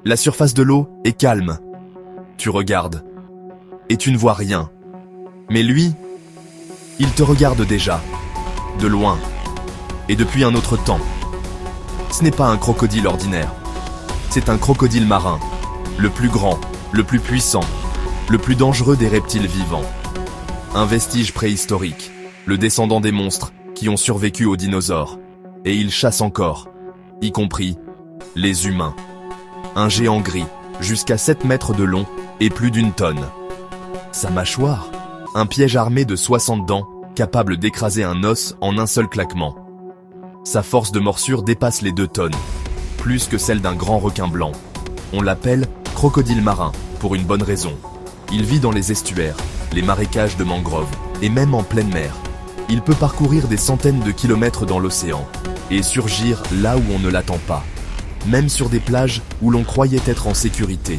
La surface de l'eau est calme. Tu regardes. Et tu ne vois rien. Mais lui, il te regarde déjà. De loin. Et depuis un autre temps. Ce n'est pas un crocodile ordinaire. C'est un crocodile marin. Le plus grand, le plus puissant, le plus dangereux des reptiles vivants. Un vestige préhistorique. Le descendant des monstres qui ont survécu aux dinosaures. Et il chasse encore. Y compris les humains. Un géant gris, jusqu'à 7 mètres de long et plus d'une tonne. Sa mâchoire, un piège armé de 60 dents, capable d'écraser un os en un seul claquement. Sa force de morsure dépasse les 2 tonnes, plus que celle d'un grand requin blanc. On l'appelle crocodile marin, pour une bonne raison. Il vit dans les estuaires, les marécages de mangroves, et même en pleine mer. Il peut parcourir des centaines de kilomètres dans l'océan, et surgir là où on ne l'attend pas. Même sur des plages où l'on croyait être en sécurité.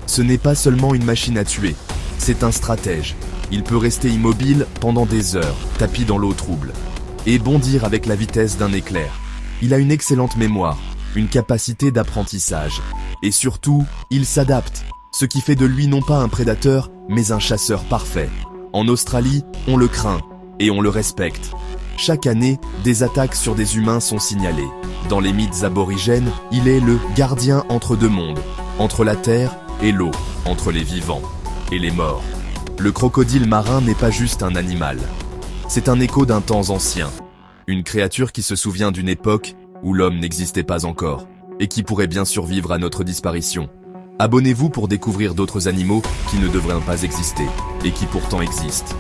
Ce n'est pas seulement une machine à tuer, c'est un stratège. Il peut rester immobile pendant des heures, tapi dans l'eau trouble, et bondir avec la vitesse d'un éclair. Il a une excellente mémoire, une capacité d'apprentissage, et surtout, il s'adapte, ce qui fait de lui non pas un prédateur, mais un chasseur parfait. En Australie, on le craint, et on le respecte. Chaque année, des attaques sur des humains sont signalées. Dans les mythes aborigènes, il est le gardien entre 2 mondes, entre la terre et l'eau, entre les vivants et les morts. Le crocodile marin n'est pas juste un animal. C'est un écho d'un temps ancien. Une créature qui se souvient d'une époque où l'homme n'existait pas encore et qui pourrait bien survivre à notre disparition. Abonnez-vous pour découvrir d'autres animaux qui ne devraient pas exister et qui pourtant existent.